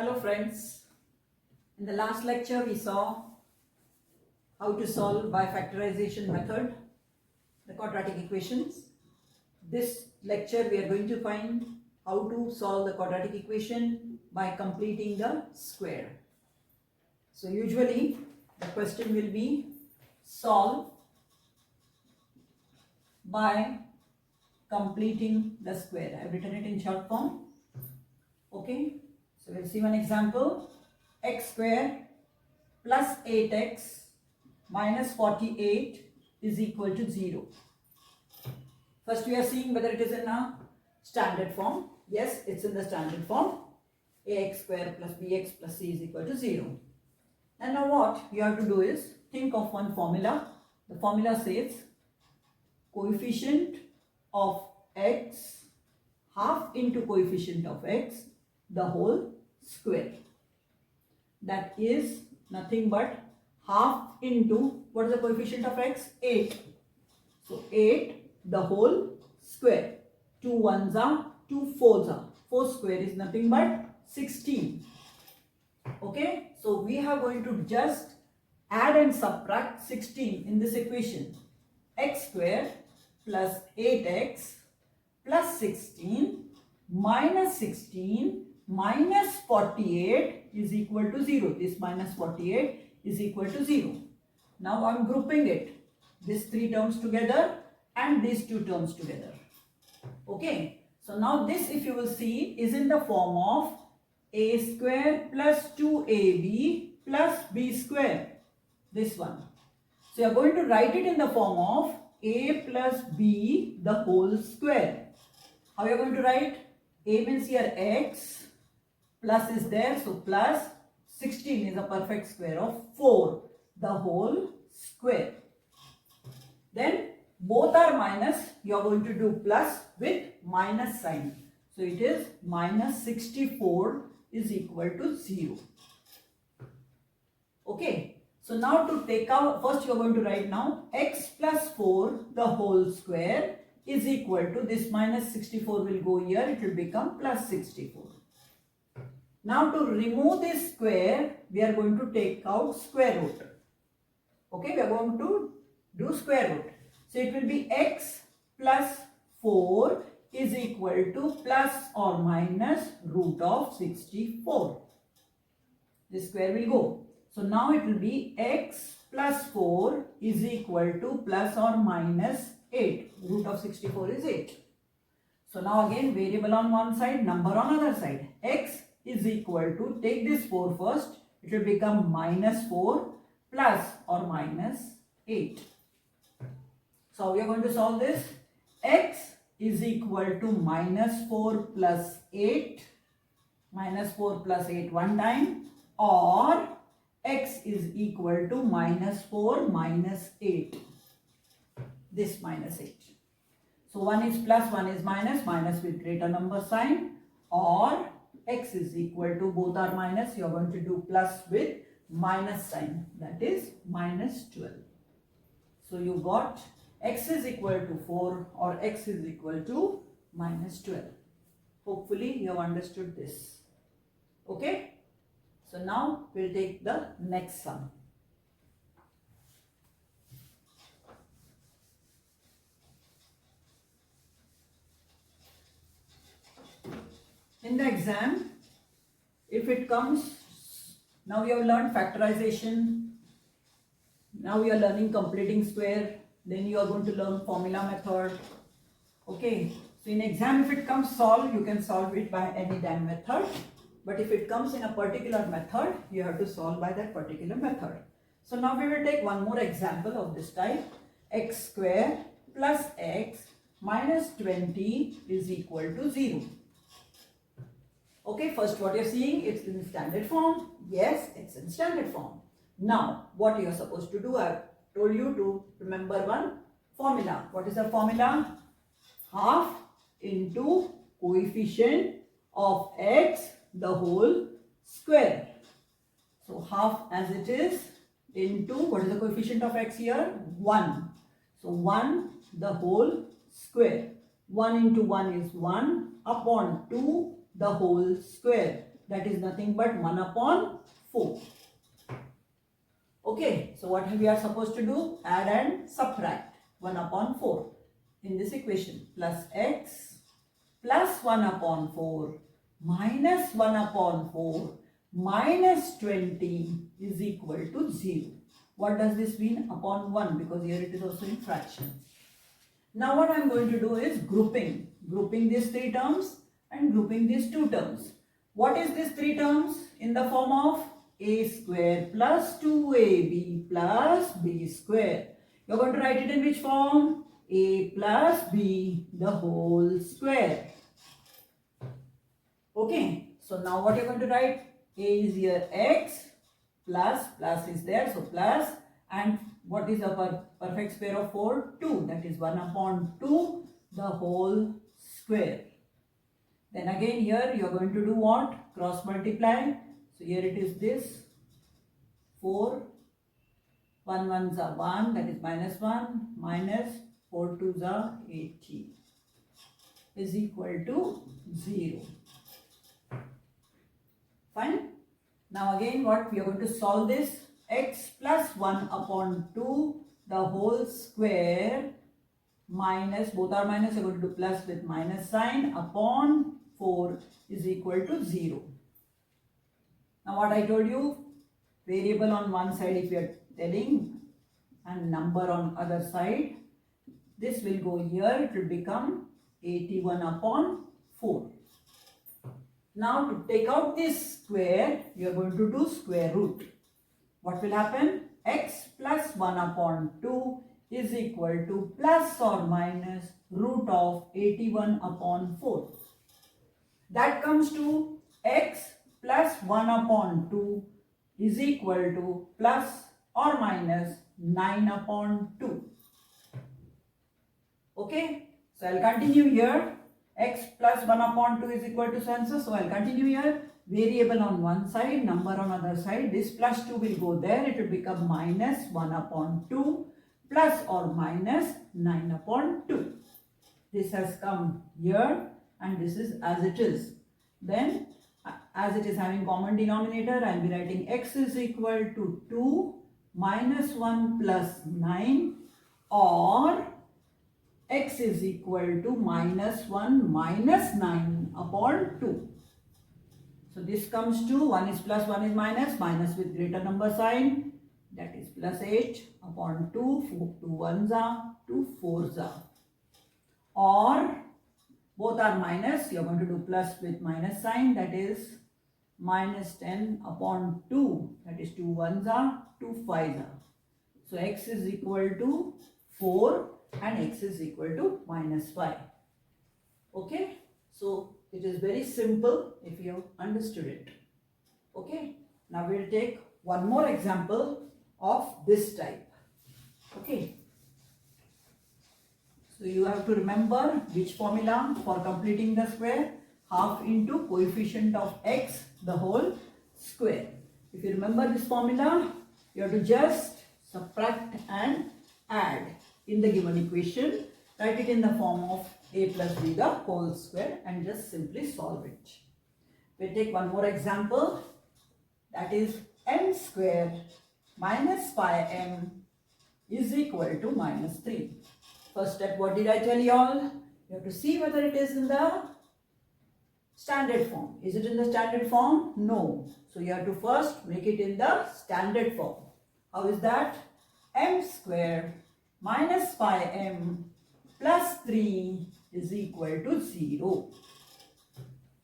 Hello friends, in the last lecture we saw how to solve by factorization method the quadratic equations. This lecture we are going to find how to solve the quadratic equation by completing the square. So usually the question will be solve by completing the square. I have written it in short form. Okay, so we'll see one example. X square plus 8x minus 48 is equal to 0. First we are seeing whether it is in a standard form. Yes, it's in the standard form. Ax square plus bx plus c is equal to 0. And now what you have to do is think of one formula. The formula says coefficient of x half into coefficient of x the whole square. That is nothing but half into, what is the coefficient of x? 8. So 8 the whole square. 2 ones are 2 fours are. 4 square is nothing but 16. Okay, so we are going to just add and subtract 16 in this equation. X square plus 8x plus 16 minus 16 minus 48 is equal to 0. This minus 48 is equal to 0. Now I am grouping it. These 3 terms together and these 2 terms together. Okay. So now this, if you will see, is in the form of a square plus 2ab plus b square. This one. So you are going to write it in the form of a plus b the whole square. How you are going to write? A means here x, plus is there, so plus 16 is a perfect square of 4 the whole square. Then both are minus, you are going to do plus with minus sign. So it is minus 64 is equal to 0. Okay. So now to take out, first you are going to write now x plus 4 the whole square is equal to, this minus 64 will go here, it will become plus 64. Now to remove this square, we are going to take out square root. Okay, we are going to do square root. So it will be x plus 4 is equal to plus or minus root of 64. This square will go. So now it will be x plus 4 is equal to plus or minus 8. Root of 64 is 8. So now again variable on one side, number on other side. X is equal to, take this 4 first, it will become minus 4 plus or minus 8. So how we are going to solve this? X is equal to minus 4 plus 8, minus 4 plus 8 one time, or x is equal to minus 4 minus 8. This minus 8. So one is plus, one is minus, minus with greater number sign, or x is equal to, both are minus, you are going to do plus with minus sign, that is minus 12. So you got x is equal to 4 or x is equal to minus 12. Hopefully you have understood this. Okay. So now we'll take the next sum. In the exam, if it comes, now we have learned factorization, now we are learning completing square, then you are going to learn formula method. Okay, so in exam if it comes solve, you can solve it by any damn method. But if it comes in a particular method, you have to solve by that particular method. So now we will take one more example of this type. X square plus x minus 20 is equal to 0. Okay, first what you are seeing, it's in standard form. Yes, it's in standard form. Now, what you are supposed to do, I have told you to remember one formula. What is the formula? Half into coefficient of x the whole square. So half as it is into, what is the coefficient of x here? 1. So 1 the whole square. 1 into 1 is 1 upon 2 the whole square. that is nothing but 1 upon 4. Okay, so what we are supposed to do? Add and subtract 1 upon 4 in this equation. Plus x plus 1 upon 4 minus 1 upon 4 minus 20 is equal to 0. What does this mean? Upon 1, because here it is also in fraction. Now what I am going to do is grouping these 3 terms and grouping these 2 terms. What is these 3 terms? In the form of a square plus 2ab plus b square. You are going to write it in which form? A plus b the whole square. Okay, so now what you are going to write? A is here x, plus is there, so plus, and what is the perfect square of 4? 2, that is 1 upon 2 the whole square. Then again here you are going to do what? Cross multiply. So here it is this 4, 1 1s are 1, that is minus 1, minus 4 2s are 18 is equal to 0. Fine. Now again what? We are going to solve this. X plus 1 upon 2 the whole square minus, both are minus, you are going to do plus with minus sign, upon 4 is equal to 0. Now what I told you, variable on one side if you are telling and number on other side, this will go here, it will become 81 upon 4. Now to take out this square, you are going to do square root. What will happen? X plus 1 upon 2 is equal to plus or minus root of 81 upon 4. That comes to x plus 1 upon 2 is equal to plus or minus 9 upon 2. Okay, so I will continue here. X plus 1 upon 2 is equal to so and so. So I will continue here. Variable on one side, number on other side. This plus 2 will go there. It will become minus 1 upon 2 plus or minus 9 upon 2. This has come here and this is as it is. Then as it is having common denominator, I will be writing x is equal to 2 minus 1 plus 9, or x is equal to minus 1 minus 9 upon 2. So this comes to 1 is plus, 1 is minus, minus with greater number sign, that is plus 8 upon 2, 2 1s are, 2 4s are. Or both are minus, you are going to do plus with minus sign, that is minus 10 upon 2, that is 2 1s are, 2 5s are. So x is equal to 4 and x is equal to minus 5. Okay, so it is very simple if you have understood it. Okay, now we will take one more example of this type. Okay, so you have to remember which formula for completing the square? Half into coefficient of x the whole square. If you remember this formula, you have to just subtract and add in the given equation. Write it in the form of a plus b the whole square and just simply solve it. We'll take one more example, that is m square minus 5m is equal to minus 3. First step, what did I tell you all? You have to see whether it is in the standard form. Is it in the standard form? No. So you have to first make it in the standard form. How is that? M square minus 5m plus 3 is equal to 0.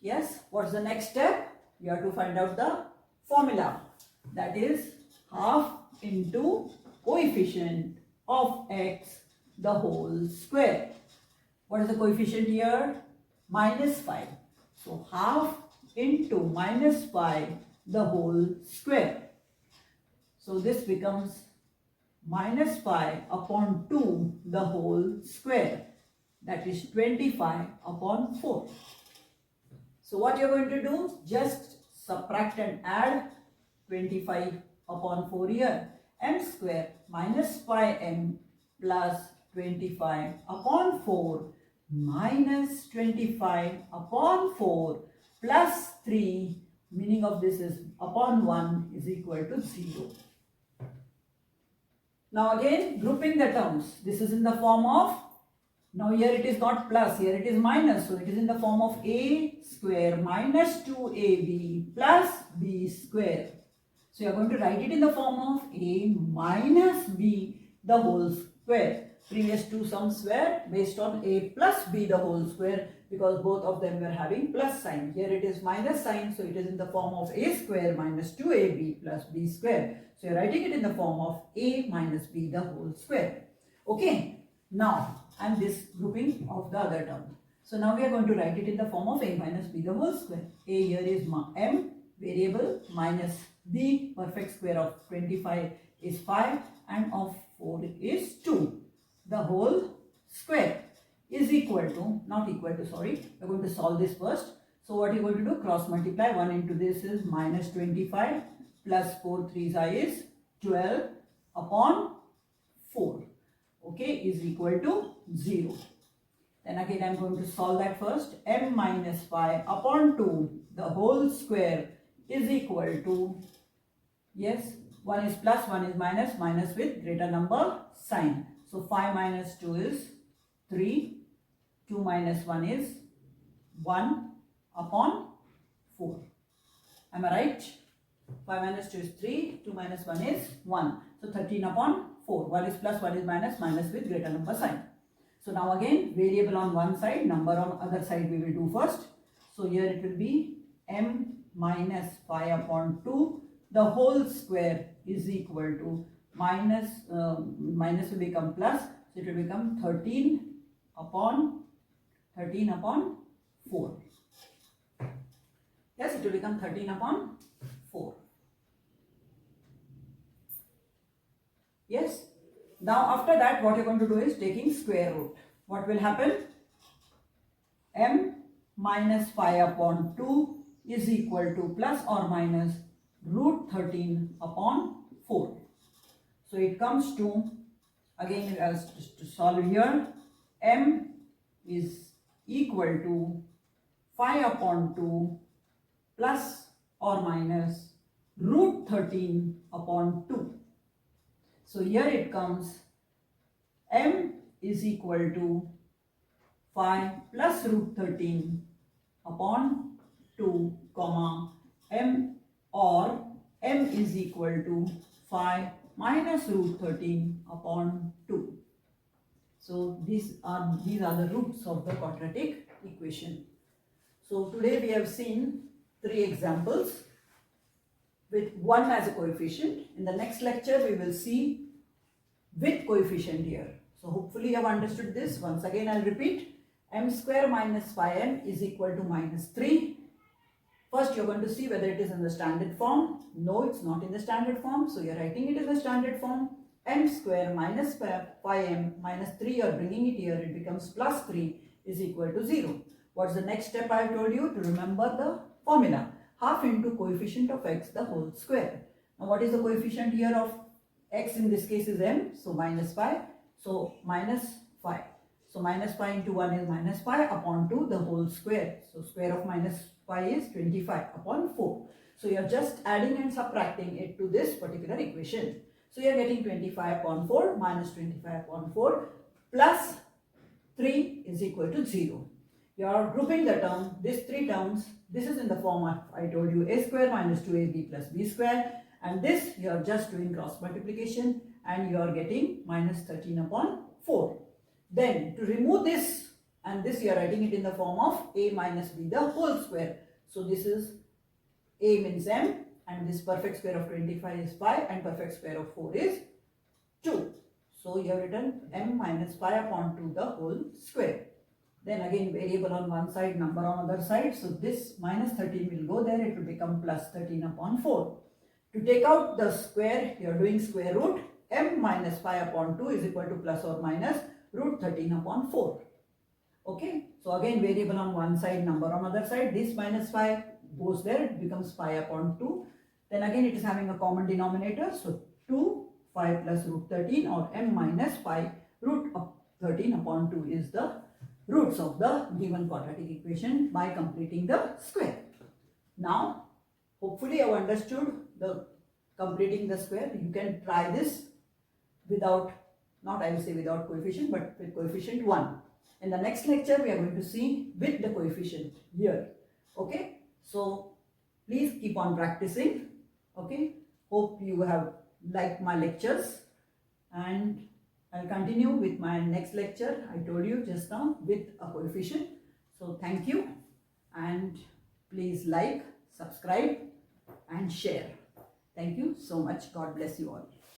Yes, what's the next step? You have to find out the formula. That is half into coefficient of x the whole square. What is the coefficient here? Minus 5. So half into minus 5 the whole square. So this becomes minus 5 upon 2 the whole square. That is 25 upon 4. So what you are going to do? Just subtract and add 25 upon 4 here. M square minus 5m plus 25 upon 4 minus 25 upon 4 plus 3 Meaning of this is upon 1 is equal to 0. Now again grouping the terms. This is in the form of, now here it is not plus, here it is minus. So it is in the form of a square minus 2ab plus b square. So you are going to write it in the form of a minus b the whole square. Previous two sums were based on a plus b the whole square because both of them were having plus sign. Here it is minus sign, so it is in the form of a square minus 2ab plus b square. So you are writing it in the form of a minus b the whole square. Okay, now and this grouping of the other term. So now we are going to write it in the form of a minus b the whole square. A here is m variable minus b perfect square of 25 is 5 and of 4 is 2. The whole square is equal to, not equal to, sorry, we are going to solve this first. So what you are going to do, cross multiply 1 into this is minus 25 plus 4 3's I is 12 upon 4, okay, is equal to 0. Then again I am going to solve that first. M minus 5 upon 2 the whole square is equal to, yes, 1 is plus, 1 is minus, minus with greater number sign. So 5 minus 2 is 3, 2 minus 1 is 1 upon 4. Am I right? 5 minus 2 is 3, 2 minus 1 is 1. So 13 upon 4. 1 is plus, 1 is minus, minus with greater number sign. So now again variable on one side, number on other side we will do first. So here it will be m minus 5 upon 2 the whole square is equal to minus will become plus, so it will become 13 upon 4. Yes, it will become 13 upon 4. Yes. Now after that what you are going to do is taking square root. What will happen? M minus 5 upon 2 is equal to plus or minus root 13 upon 4. So it comes to, again as to solve here, m is equal to 5 upon 2 plus or minus root 13 upon 2. So here it comes m is equal to 5 plus root 13 upon 2 comma m, or m is equal to 5 minus root 13 upon 2. So these are the roots of the quadratic equation. So today we have seen 3 examples with 1 as a coefficient. In the next lecture we will see with coefficient here. So hopefully you have understood this. Once again I will repeat, m square minus 5m is equal to minus 3. First you are going to see whether it is in the standard form. No, it's not in the standard form. So you are writing it in the standard form. M square minus 5m minus 3, you are bringing it here, it becomes plus 3 is equal to 0. What's the next step I have told you? To remember the formula. Half into coefficient of x the whole square. Now what is the coefficient here of x? In this case is m. So minus 5. So minus 5. So minus 5 into 1 is minus 5 upon 2 the whole square. So square of minus 5 is 25 upon 4. So you are just adding and subtracting it to this particular equation. So you are getting 25 upon 4 minus 25 upon 4 plus 3 is equal to 0. You are grouping the term, these 3 terms. This is in the form of, I told you, a square minus 2ab plus b square, and this you are just doing cross multiplication and you are getting minus 13 upon 4. Then to remove this and this, you are writing it in the form of a minus b the whole square. So this is a means m, and this perfect square of 25 is 5 and perfect square of 4 is 2. So you have written m minus 5 upon 2 the whole square. Then again variable on one side, number on other side. So this minus 13 will go there, it will become plus 13 upon 4. To take out the square, you are doing square root. M minus 5 upon 2 is equal to plus or minus root 13 upon 4. Okay. So again variable on one side, number on other side. This minus 5 goes there, it becomes 5 upon 2. Then again it is having a common denominator. So 2, 5 plus root 13, or m minus 5 root of 13 upon 2 is the roots of the given quadratic equation by completing the square. Now hopefully you have understood the completing the square. You can try this without, not I will say without coefficient, but with coefficient 1. In the next lecture, we are going to see with the coefficient here. Okay, so please keep on practicing. Okay, hope you have liked my lectures, and I'll continue with my next lecture. I told you just now with a coefficient. So thank you, and please like, subscribe and share. Thank you so much. God bless you all.